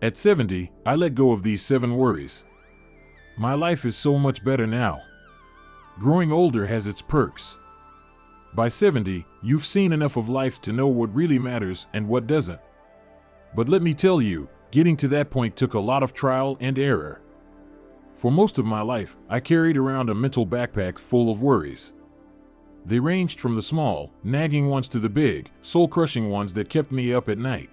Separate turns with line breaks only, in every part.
At 70, I let go of these 7 worries. My life is so much better now. Growing older has its perks. By 70, you've seen enough of life to know what really matters and what doesn't. But let me tell you, getting to that point took a lot of trial and error. For most of my life, I carried around a mental backpack full of worries. They ranged from the small, nagging ones to the big, soul-crushing ones that kept me up at night.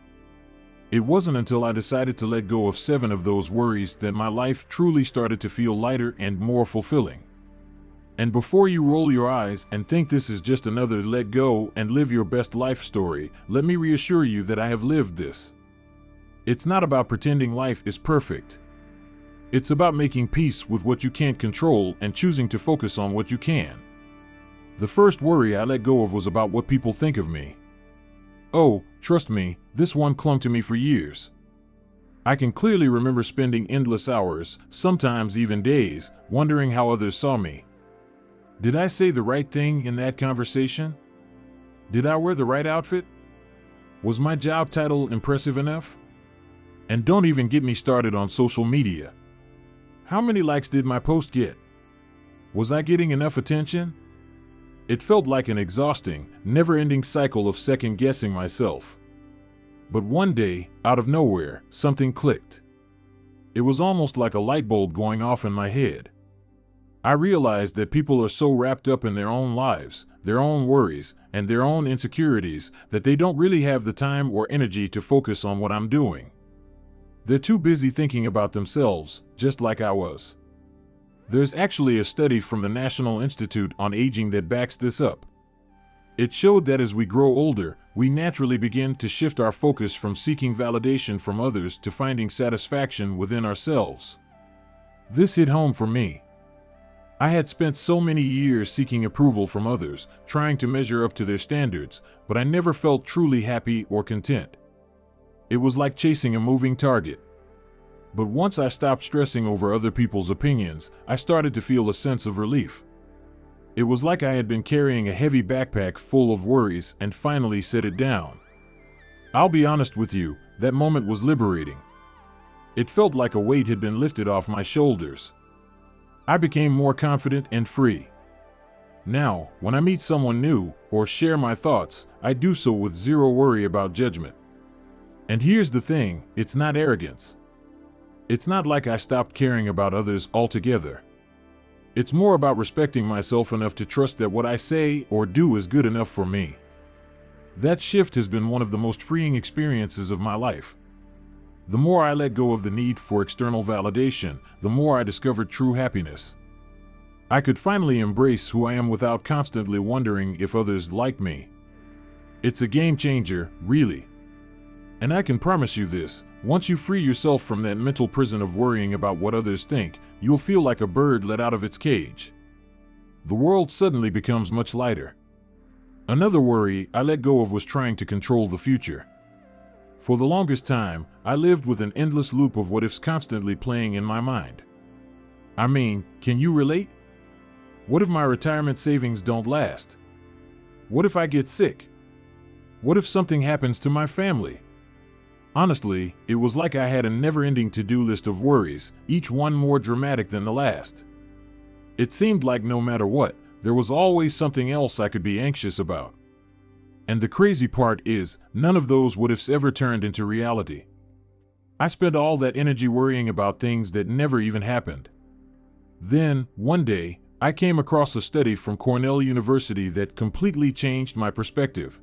It wasn't until I decided to let go of 7 of those worries that my life truly started to feel lighter and more fulfilling. And before you roll your eyes and think this is just another let go and live your best life story, let me reassure you that I have lived this. It's not about pretending life is perfect. It's about making peace with what you can't control and choosing to focus on what you can. The first worry I let go of was about what people think of me. Oh, trust me, this one clung to me for years. I can clearly remember spending endless hours, sometimes even days, wondering how others saw me. Did I say the right thing in that conversation? Did I wear the right outfit? Was my job title impressive enough? And don't even get me started on social media. How many likes did my post get? Was I getting enough attention? It felt like an exhausting, never-ending cycle of second-guessing myself. But one day, out of nowhere, something clicked. It was almost like a light bulb going off in my head. I realized that people are so wrapped up in their own lives, their own worries, and their own insecurities that they don't really have the time or energy to focus on what I'm doing. They're too busy thinking about themselves, just like I was. There's actually a study from the National Institute on Aging that backs this up. It showed that as we grow older, we naturally begin to shift our focus from seeking validation from others to finding satisfaction within ourselves. This hit home for me. I had spent so many years seeking approval from others, trying to measure up to their standards, but I never felt truly happy or content. It was like chasing a moving target. But once I stopped stressing over other people's opinions, I started to feel a sense of relief. It was like I had been carrying a heavy backpack full of worries and finally set it down. I'll be honest with you, that moment was liberating. It felt like a weight had been lifted off my shoulders. I became more confident and free. Now, when I meet someone new or share my thoughts, I do so with zero worry about judgment. And here's the thing, it's not arrogance. It's not like I stopped caring about others altogether. It's more about respecting myself enough to trust that what I say or do is good enough for me. That shift has been one of the most freeing experiences of my life. The more I let go of the need for external validation, the more I discovered true happiness. I could finally embrace who I am without constantly wondering if others like me. It's a game changer, really. And I can promise you this, once you free yourself from that mental prison of worrying about what others think, you'll feel like a bird let out of its cage. The world suddenly becomes much lighter. Another worry I let go of was trying to control the future. For the longest time, I lived with an endless loop of what ifs constantly playing in my mind. I mean, can you relate? What if my retirement savings don't last? What if I get sick? What if something happens to my family? Honestly, it was like I had a never-ending to-do list of worries, each one more dramatic than the last. It seemed like no matter what, there was always something else I could be anxious about. And the crazy part is, none of those what-ifs ever turned into reality. I spent all that energy worrying about things that never even happened. Then, one day, I came across a study from Cornell University that completely changed my perspective.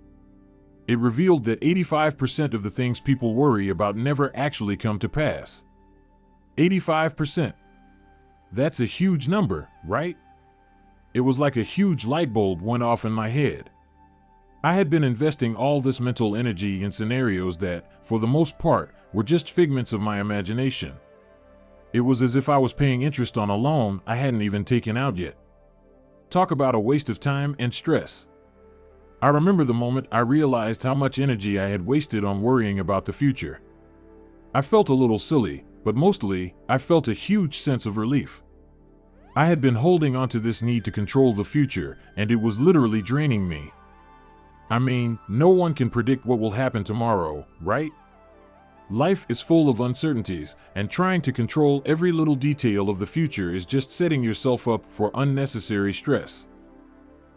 It revealed that 85% of the things people worry about never actually come to pass. 85%. That's a huge number, right? It was like a huge light bulb went off in my head. I had been investing all this mental energy in scenarios that, for the most part, were just figments of my imagination. It was as if I was paying interest on a loan I hadn't even taken out yet. Talk about a waste of time and stress. I remember the moment I realized how much energy I had wasted on worrying about the future. I felt a little silly, but mostly, I felt a huge sense of relief. I had been holding onto this need to control the future, and it was literally draining me. I mean, no one can predict what will happen tomorrow, right? Life is full of uncertainties, and trying to control every little detail of the future is just setting yourself up for unnecessary stress.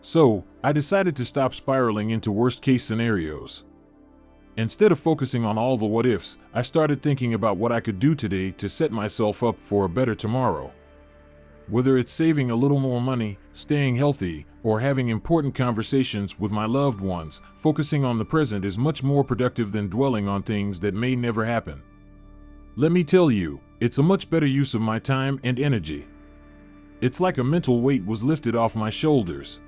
So, I decided to stop spiraling into worst-case scenarios. Instead of focusing on all the what-ifs, I started thinking about what I could do today to set myself up for a better tomorrow. Whether it's saving a little more money, staying healthy, or having important conversations with my loved ones, focusing on the present is much more productive than dwelling on things that may never happen. Let me tell you, it's a much better use of my time and energy. It's like a mental weight was lifted off my shoulders.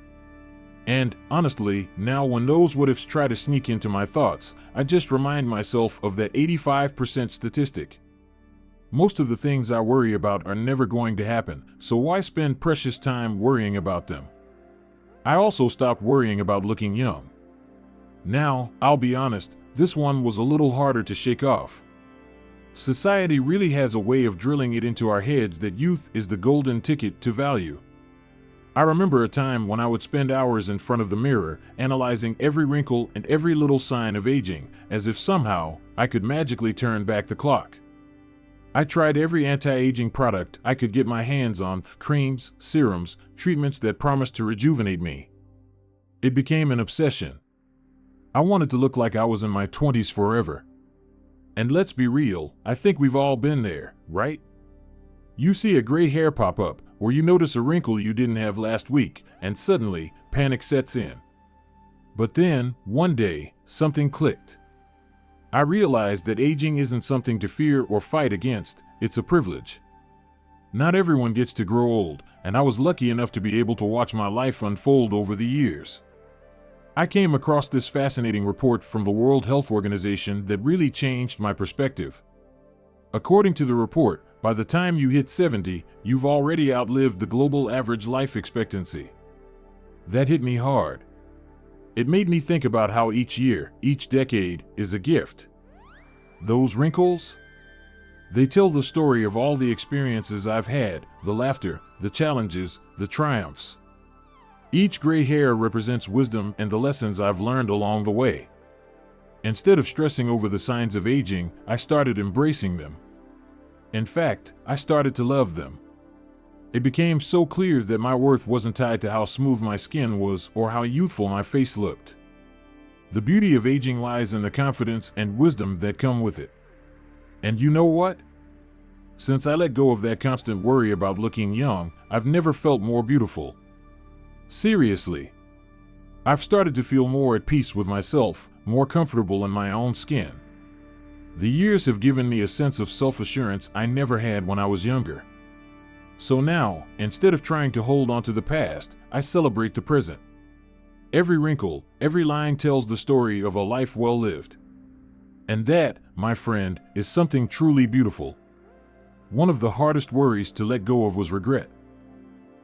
And, honestly, now when those what-ifs try to sneak into my thoughts, I just remind myself of that 85% statistic. Most of the things I worry about are never going to happen, so why spend precious time worrying about them? I also stopped worrying about looking young. Now, I'll be honest, this one was a little harder to shake off. Society really has a way of drilling it into our heads that youth is the golden ticket to value. I remember a time when I would spend hours in front of the mirror, analyzing every wrinkle and every little sign of aging, as if somehow I could magically turn back the clock. I tried every anti-aging product I could get my hands on, creams, serums, treatments that promised to rejuvenate me. It became an obsession. I wanted to look like I was in my 20s forever. And let's be real, I think we've all been there, right? You see a gray hair pop up, or you notice a wrinkle you didn't have last week, and suddenly, panic sets in. But then, one day, something clicked. I realized that aging isn't something to fear or fight against, it's a privilege. Not everyone gets to grow old, and I was lucky enough to be able to watch my life unfold over the years. I came across this fascinating report from the World Health Organization that really changed my perspective. According to the report, by the time you hit 70, you've already outlived the global average life expectancy. That hit me hard. It made me think about how each year, each decade, is a gift. Those wrinkles? They tell the story of all the experiences I've had, the laughter, the challenges, the triumphs. Each gray hair represents wisdom and the lessons I've learned along the way. Instead of stressing over the signs of aging, I started embracing them. In fact, I started to love them. It became so clear that my worth wasn't tied to how smooth my skin was or how youthful my face looked. The beauty of aging lies in the confidence and wisdom that come with it. And you know what? Since I let go of that constant worry about looking young, I've never felt more beautiful. Seriously. I've started to feel more at peace with myself, more comfortable in my own skin. The years have given me a sense of self-assurance I never had when I was younger. So now, instead of trying to hold on to the past, I celebrate the present. Every wrinkle, every line tells the story of a life well lived. And that, my friend, is something truly beautiful. One of the hardest worries to let go of was regret.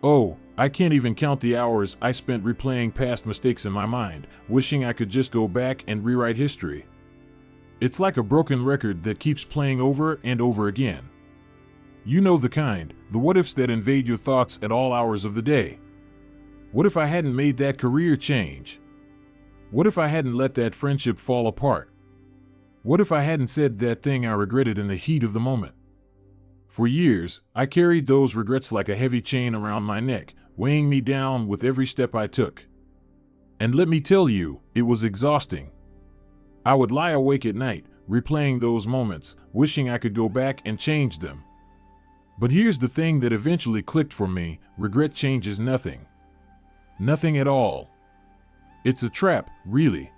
Oh, I can't even count the hours I spent replaying past mistakes in my mind, wishing I could just go back and rewrite history. It's like a broken record that keeps playing over and over again. You know the kind, the what-ifs that invade your thoughts at all hours of the day. What if I hadn't made that career change? What if I hadn't let that friendship fall apart? What if I hadn't said that thing I regretted in the heat of the moment? For years, I carried those regrets like a heavy chain around my neck, weighing me down with every step I took. And let me tell you, it was exhausting. I would lie awake at night, replaying those moments, wishing I could go back and change them. But here's the thing that eventually clicked for me: regret changes nothing. Nothing at all. It's a trap, really.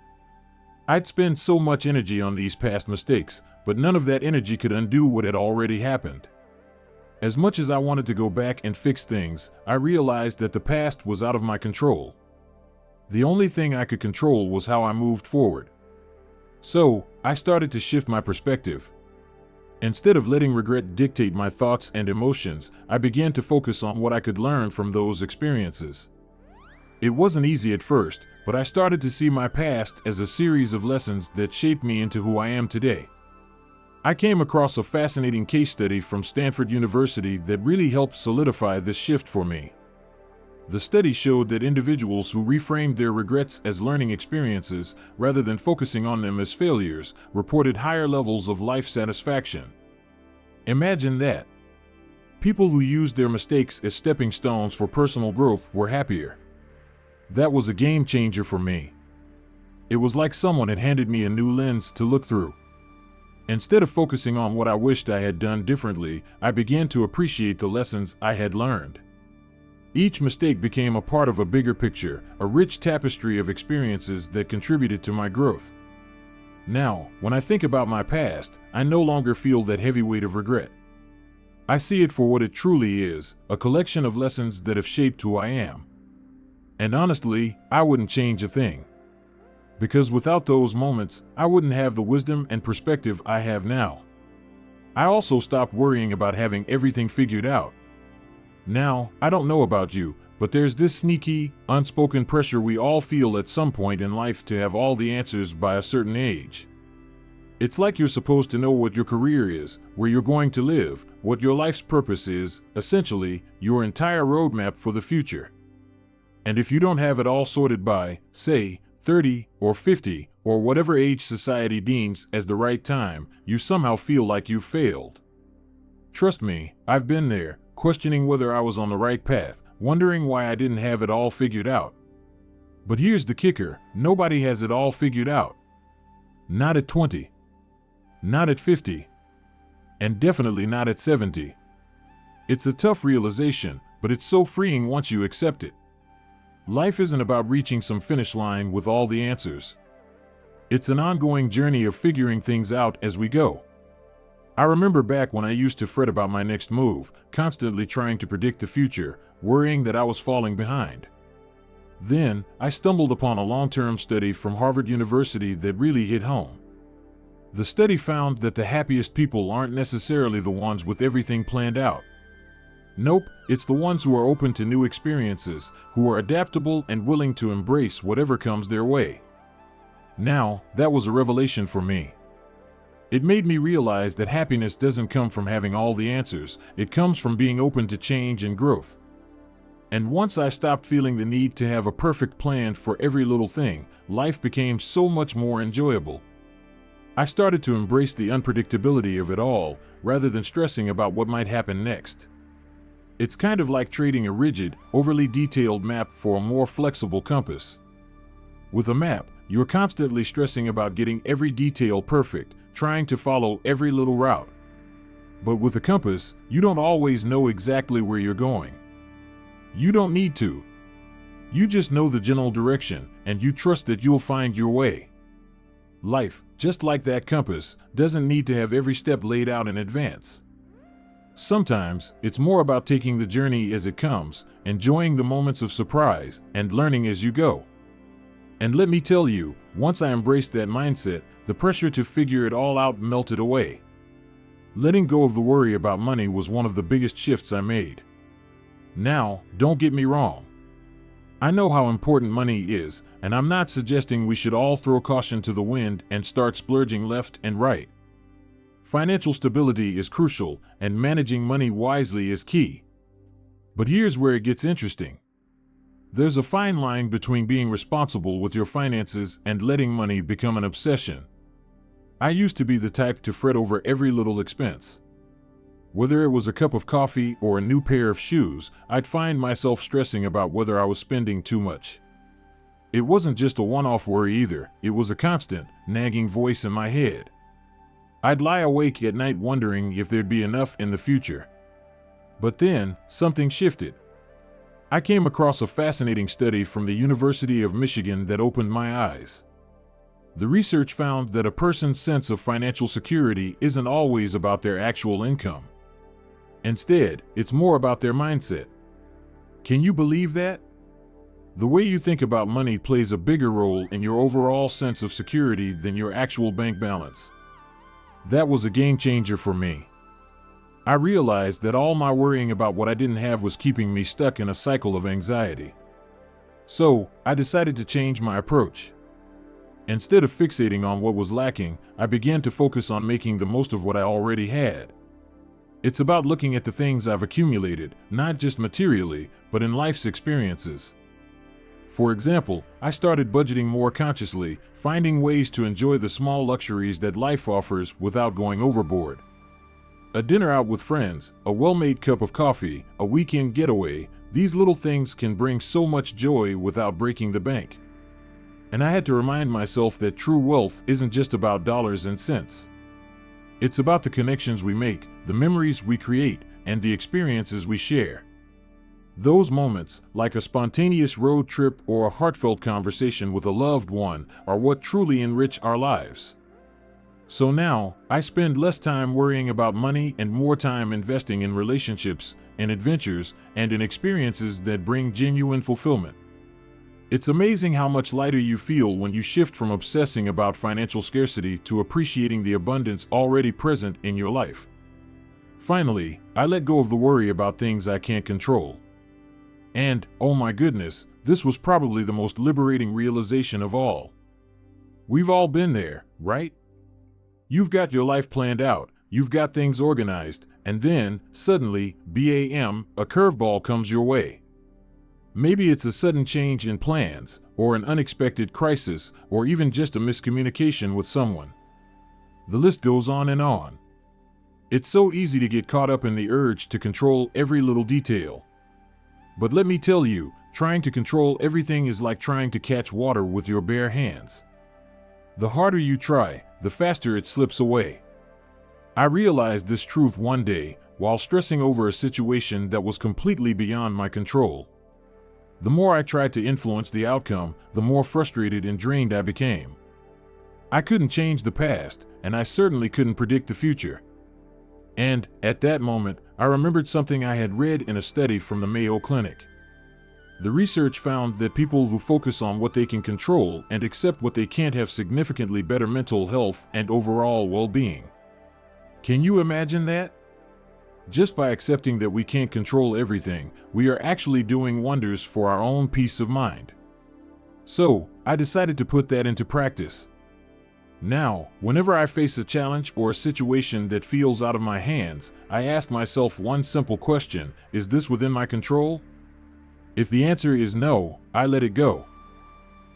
I'd spend so much energy on these past mistakes, but none of that energy could undo what had already happened. As much as I wanted to go back and fix things, I realized that the past was out of my control. The only thing I could control was how I moved forward. So, I started to shift my perspective. Instead of letting regret dictate my thoughts and emotions, I began to focus on what I could learn from those experiences. It wasn't easy at first, but I started to see my past as a series of lessons that shaped me into who I am today. I came across a fascinating case study from Stanford University that really helped solidify this shift for me. The study showed that individuals who reframed their regrets as learning experiences rather than focusing on them as failures reported higher levels of life satisfaction. Imagine that. People who used their mistakes as stepping stones for personal growth were happier. That was a game changer for me. It was like someone had handed me a new lens to look through. Instead of focusing on what I wished I had done differently, I began to appreciate the lessons I had learned. Each mistake became a part of a bigger picture, a rich tapestry of experiences that contributed to my growth. Now, when I think about my past, I no longer feel that heavy weight of regret. I see it for what it truly is, a collection of lessons that have shaped who I am. And honestly, I wouldn't change a thing. Because without those moments, I wouldn't have the wisdom and perspective I have now. I also stopped worrying about having everything figured out. Now, I don't know about you, but there's this sneaky, unspoken pressure we all feel at some point in life to have all the answers by a certain age. It's like you're supposed to know what your career is, where you're going to live, what your life's purpose is, essentially, your entire roadmap for the future. And if you don't have it all sorted by, say, 30 or 50 or whatever age society deems as the right time, you somehow feel like you've failed. Trust me, I've been there, questioning whether I was on the right path, wondering why I didn't have it all figured out. But here's the kicker, nobody has it all figured out. Not at 20. Not at 50. And definitely not at 70. It's a tough realization, but it's so freeing once you accept it. Life isn't about reaching some finish line with all the answers. It's an ongoing journey of figuring things out as we go. I remember back when I used to fret about my next move, constantly trying to predict the future, worrying that I was falling behind. Then, I stumbled upon a long-term study from Harvard University that really hit home. The study found that the happiest people aren't necessarily the ones with everything planned out. Nope, it's the ones who are open to new experiences, who are adaptable and willing to embrace whatever comes their way. Now, that was a revelation for me. It made me realize that happiness doesn't come from having all the answers, it comes from being open to change and growth. And once I stopped feeling the need to have a perfect plan for every little thing, life became so much more enjoyable. I started to embrace the unpredictability of it all, rather than stressing about what might happen next. It's kind of like trading a rigid, overly detailed map for a more flexible compass. With a map, you're constantly stressing about getting every detail perfect, trying to follow every little route. But with a compass, you don't always know exactly where you're going. You don't need to. You just know the general direction, and you trust that you'll find your way. Life, just like that compass, doesn't need to have every step laid out in advance. Sometimes, it's more about taking the journey as it comes, enjoying the moments of surprise, and learning as you go. And let me tell you, once I embraced that mindset, the pressure to figure it all out melted away. Letting go of the worry about money was one of the biggest shifts I made. Now, don't get me wrong. I know how important money is, and I'm not suggesting we should all throw caution to the wind and start splurging left and right. Financial stability is crucial, and managing money wisely is key. But here's where it gets interesting. There's a fine line between being responsible with your finances and letting money become an obsession. I used to be the type to fret over every little expense. Whether it was a cup of coffee or a new pair of shoes, I'd find myself stressing about whether I was spending too much. It wasn't just a one-off worry either, it was a constant, nagging voice in my head. I'd lie awake at night wondering if there'd be enough in the future. But then, something shifted. I came across a fascinating study from the University of Michigan that opened my eyes. The research found that a person's sense of financial security isn't always about their actual income. Instead, it's more about their mindset. Can you believe that? The way you think about money plays a bigger role in your overall sense of security than your actual bank balance. That was a game changer for me. I realized that all my worrying about what I didn't have was keeping me stuck in a cycle of anxiety. So, I decided to change my approach. Instead of fixating on what was lacking, I began to focus on making the most of what I already had. It's about looking at the things I've accumulated, not just materially, but in life's experiences. For example, I started budgeting more consciously, finding ways to enjoy the small luxuries that life offers without going overboard. A dinner out with friends, a well-made cup of coffee, a weekend getaway, these little things can bring so much joy without breaking the bank. And I had to remind myself that true wealth isn't just about dollars and cents. It's about the connections we make, the memories we create, and the experiences we share. Those moments, like a spontaneous road trip or a heartfelt conversation with a loved one, are what truly enrich our lives. So now, I spend less time worrying about money and more time investing in relationships, in adventures, and in experiences that bring genuine fulfillment. It's amazing how much lighter you feel when you shift from obsessing about financial scarcity to appreciating the abundance already present in your life. Finally, I let go of the worry about things I can't control. And, oh my goodness, this was probably the most liberating realization of all. We've all been there, right? You've got your life planned out, you've got things organized, and then, suddenly, bam, a curveball comes your way. Maybe it's a sudden change in plans, or an unexpected crisis, or even just a miscommunication with someone. The list goes on and on. It's so easy to get caught up in the urge to control every little detail. But let me tell you, trying to control everything is like trying to catch water with your bare hands. The harder you try, the faster it slips away. I realized this truth one day while stressing over a situation that was completely beyond my control. The more I tried to influence the outcome, the more frustrated and drained I became. I couldn't change the past, and I certainly couldn't predict the future. And, at that moment, I remembered something I had read in a study from the Mayo Clinic. The research found that people who focus on what they can control and accept what they can't have significantly better mental health and overall well-being. Can you imagine that? Just by accepting that we can't control everything, we are actually doing wonders for our own peace of mind. So, I decided to put that into practice. Now, whenever I face a challenge or a situation that feels out of my hands, I ask myself one simple question: is this within my control? If the answer is no, I let it go.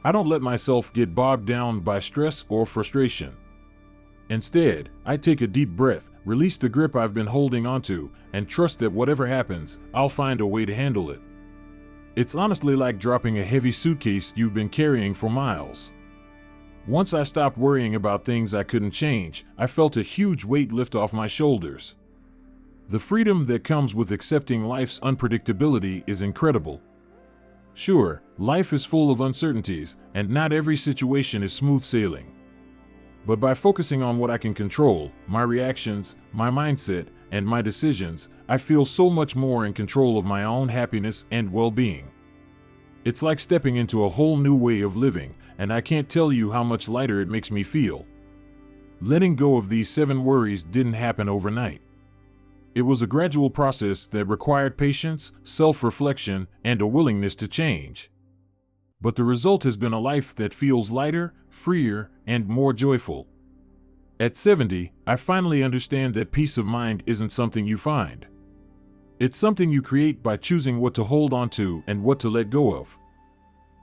I don't let myself get bogged down by stress or frustration. Instead, I take a deep breath, release the grip I've been holding onto, and trust that whatever happens, I'll find a way to handle it. It's honestly like dropping a heavy suitcase you've been carrying for miles. Once I stopped worrying about things I couldn't change, I felt a huge weight lift off my shoulders. The freedom that comes with accepting life's unpredictability is incredible. Sure, life is full of uncertainties, and not every situation is smooth sailing. But by focusing on what I can control, my reactions, my mindset, and my decisions, I feel so much more in control of my own happiness and well-being. It's like stepping into a whole new way of living, and I can't tell you how much lighter it makes me feel. Letting go of these 7 worries didn't happen overnight. It was a gradual process that required patience, self-reflection, and a willingness to change. But the result has been a life that feels lighter, freer, and more joyful. At 70, I finally understand that peace of mind isn't something you find. It's something you create by choosing what to hold on to and what to let go of.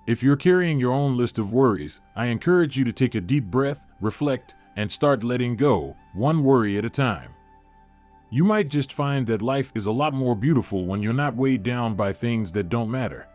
If you're carrying your own list of worries, I encourage you to take a deep breath, reflect, and start letting go, one worry at a time. You might just find that life is a lot more beautiful when you're not weighed down by things that don't matter.